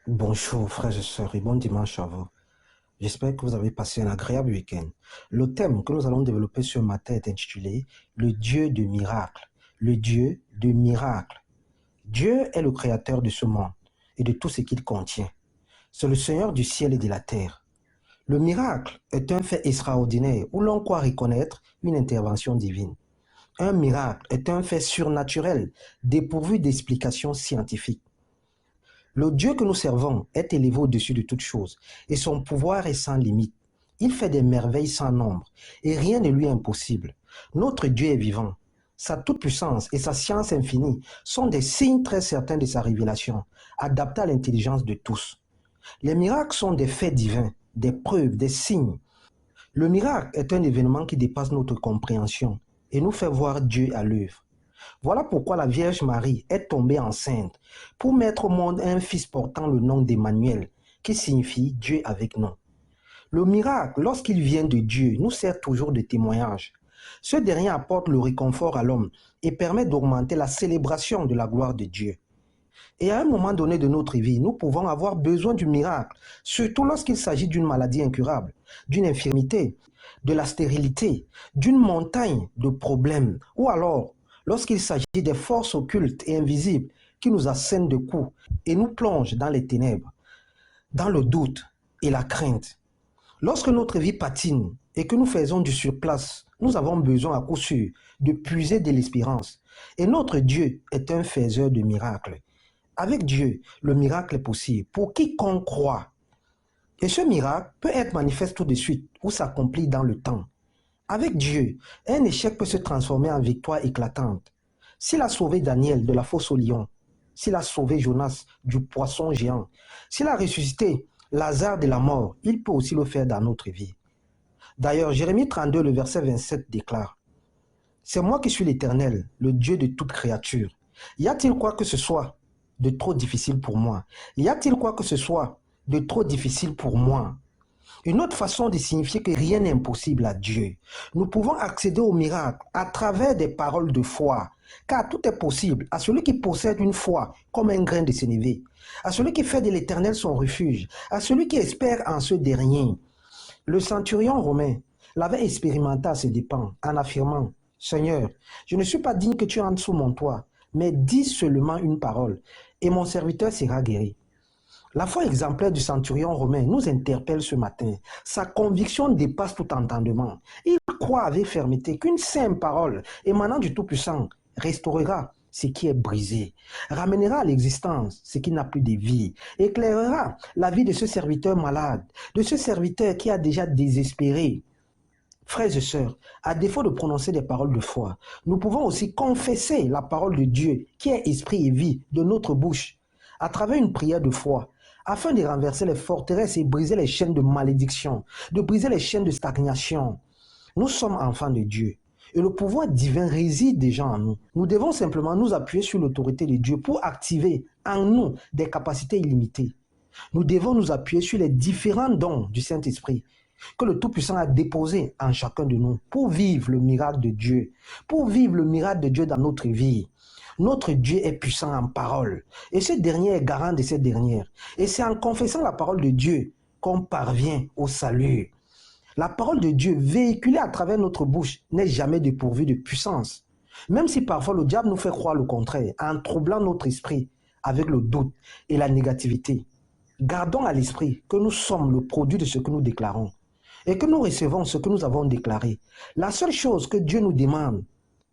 Bonjour frères et sœurs et bon dimanche à vous. J'espère que vous avez passé un agréable week-end. Le thème que nous allons développer ce matin est intitulé Le Dieu de miracles. Le Dieu de miracles. Dieu est le créateur de ce monde et de tout ce qu'il contient. C'est le Seigneur du ciel et de la terre. Le miracle est un fait extraordinaire où l'on croit reconnaître une intervention divine. Un miracle est un fait surnaturel dépourvu d'explications scientifiques. Le Dieu que nous servons est élevé au-dessus de toutes choses et son pouvoir est sans limite. Il fait des merveilles sans nombre et rien ne lui est impossible. Notre Dieu est vivant. Sa toute-puissance et sa science infinie sont des signes très certains de sa révélation, adaptés à l'intelligence de tous. Les miracles sont des faits divins, des preuves, des signes. Le miracle est un événement qui dépasse notre compréhension et nous fait voir Dieu à l'œuvre. Voilà pourquoi la Vierge Marie est tombée enceinte pour mettre au monde un fils portant le nom d'Emmanuel, qui signifie Dieu avec nous. Le miracle, lorsqu'il vient de Dieu, nous sert toujours de témoignage. Ce dernier apporte le réconfort à l'homme et permet d'augmenter la célébration de la gloire de Dieu. Et à un moment donné de notre vie, nous pouvons avoir besoin du miracle, surtout lorsqu'il s'agit d'une maladie incurable, d'une infirmité, de la stérilité, d'une montagne de problèmes, ou alors lorsqu'il s'agit des forces occultes et invisibles qui nous assènent de coups et nous plongent dans les ténèbres, dans le doute et la crainte. Lorsque notre vie patine et que nous faisons du surplace, nous avons besoin à coup sûr de puiser de l'espérance. Et notre Dieu est un faiseur de miracles. Avec Dieu, le miracle est possible pour quiconque croit. Et ce miracle peut être manifeste tout de suite ou s'accomplir dans le temps. Avec Dieu, un échec peut se transformer en victoire éclatante. S'il a sauvé Daniel de la fosse au lion, s'il a sauvé Jonas du poisson géant, s'il a ressuscité Lazare de la mort, il peut aussi le faire dans notre vie. D'ailleurs, Jérémie 32, le verset 27 déclare: C'est moi qui suis l'Éternel, le Dieu de toute créature. Y a-t-il quoi que ce soit de trop difficile pour moi? Y a-t-il quoi que ce soit de trop difficile pour moi? Une autre façon de signifier que rien n'est impossible à Dieu. Nous pouvons accéder au miracle à travers des paroles de foi, car tout est possible à celui qui possède une foi comme un grain de sénévé, à celui qui fait de l'Éternel son refuge, à celui qui espère en ce dernier. Le centurion romain l'avait expérimenté à ses dépens en affirmant: Seigneur, je ne suis pas digne que tu entres sous mon toit, mais dis seulement une parole, et mon serviteur sera guéri. La foi exemplaire du centurion romain nous interpelle ce matin. Sa conviction dépasse tout entendement. Il croit avec fermeté qu'une simple parole émanant du Tout-Puissant restaurera ce qui est brisé, ramènera à l'existence ce qui n'a plus de vie, éclairera la vie de ce serviteur malade, de ce serviteur qui a déjà désespéré. Frères et sœurs, à défaut de prononcer des paroles de foi, nous pouvons aussi confesser la parole de Dieu qui est esprit et vie de notre bouche à travers une prière de foi afin de renverser les forteresses et briser les chaînes de malédiction, de briser les chaînes de stagnation. Nous sommes enfants de Dieu et le pouvoir divin réside déjà en nous. Nous devons simplement nous appuyer sur l'autorité de Dieu pour activer en nous des capacités illimitées. Nous devons nous appuyer sur les différents dons du Saint-Esprit que le Tout-Puissant a déposés en chacun de nous pour vivre le miracle de Dieu, pour vivre le miracle de Dieu dans notre vie. Notre Dieu est puissant en parole et ce dernier est garant de cette dernière. Et c'est en confessant la parole de Dieu qu'on parvient au salut. La parole de Dieu véhiculée à travers notre bouche n'est jamais dépourvue de puissance. Même si parfois le diable nous fait croire le contraire en troublant notre esprit avec le doute et la négativité. Gardons à l'esprit que nous sommes le produit de ce que nous déclarons et que nous recevons ce que nous avons déclaré. La seule chose que Dieu nous demande,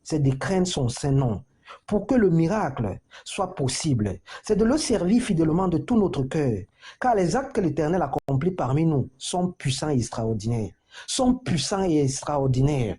c'est de craindre son saint nom pour que le miracle soit possible. C'est de le servir fidèlement de tout notre cœur, car les actes que l'Éternel accomplit parmi nous sont puissants et extraordinaires. Sont puissants et extraordinaires.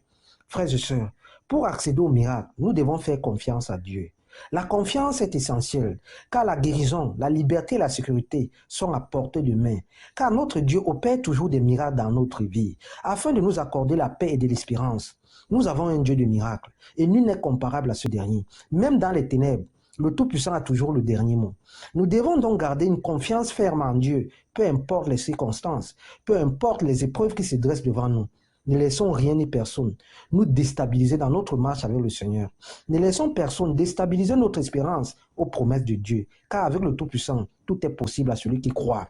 Frères et sœurs, pour accéder au miracle, nous devons faire confiance à Dieu. La confiance est essentielle, car la guérison, la liberté et la sécurité sont à portée de main, car notre Dieu opère toujours des miracles dans notre vie, afin de nous accorder la paix et de l'espérance. Nous avons un Dieu de miracles, et nul n'est comparable à ce dernier. Même dans les ténèbres, le Tout-Puissant a toujours le dernier mot. Nous devons donc garder une confiance ferme en Dieu, peu importe les circonstances, peu importe les épreuves qui se dressent devant nous. Ne laissons rien ni personne nous déstabiliser dans notre marche avec le Seigneur. Ne laissons personne déstabiliser notre espérance aux promesses de Dieu, car avec le Tout-Puissant, tout est possible à celui qui croit.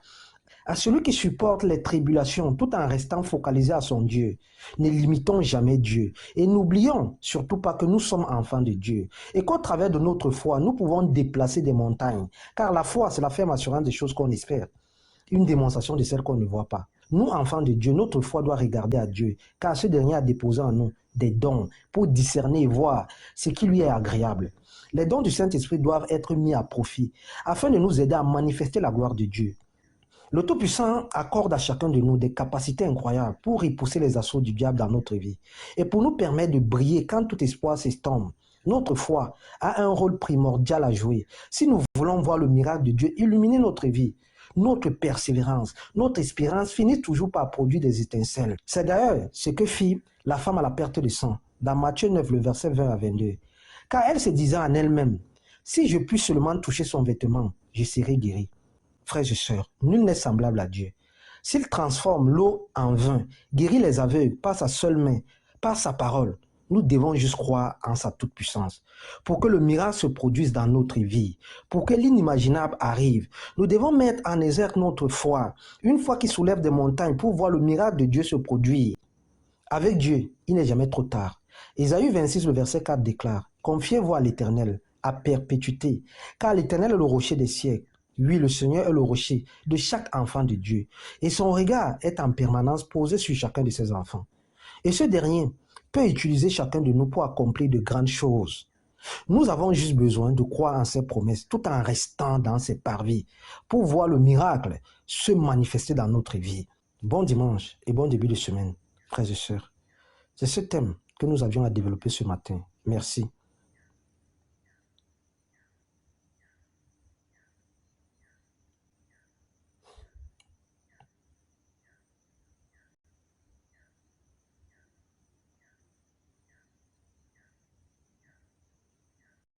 À celui qui supporte les tribulations tout en restant focalisé à son Dieu. Ne limitons jamais Dieu et n'oublions surtout pas que nous sommes enfants de Dieu et qu'au travers de notre foi, nous pouvons déplacer des montagnes, car la foi, c'est la ferme assurance des choses qu'on espère, une démonstration de celles qu'on ne voit pas. Nous, enfants de Dieu, notre foi doit regarder à Dieu, car ce dernier a déposé en nous des dons pour discerner et voir ce qui lui est agréable. Les dons du Saint-Esprit doivent être mis à profit afin de nous aider à manifester la gloire de Dieu. Le Tout-Puissant accorde à chacun de nous des capacités incroyables pour repousser les assauts du diable dans notre vie et pour nous permettre de briller quand tout espoir s'estompe. Notre foi a un rôle primordial à jouer si nous voulons voir le miracle de Dieu illuminer notre vie. Notre persévérance, notre espérance finit toujours par produire des étincelles. C'est d'ailleurs ce que fit la femme à la perte de sang dans Matthieu 9, le verset 20 à 22. Car elle se disait en elle-même, « Si je puis seulement toucher son vêtement, je serai guéri. » Frères et sœurs, nul n'est semblable à Dieu. S'il transforme l'eau en vin, guérit les aveugles par sa seule main, par sa parole, nous devons juste croire en sa toute-puissance. Pour que le miracle se produise dans notre vie, pour que l'inimaginable arrive, nous devons mettre en exergue notre foi, une foi qui soulève des montagnes pour voir le miracle de Dieu se produire. Avec Dieu, il n'est jamais trop tard. Ésaïe 26, le verset 4 déclare, « Confiez-vous à l'Éternel, à perpétuité, car l'Éternel est le rocher des siècles. Oui, le Seigneur est le rocher de chaque enfant de Dieu, et son regard est en permanence posé sur chacun de ses enfants. Et ce dernier peut utiliser chacun de nous pour accomplir de grandes choses. Nous avons juste besoin de croire en ses promesses tout en restant dans ses parvis pour voir le miracle se manifester dans notre vie. Bon dimanche et bon début de semaine, frères et sœurs. C'est ce thème que nous avions à développer ce matin. Merci.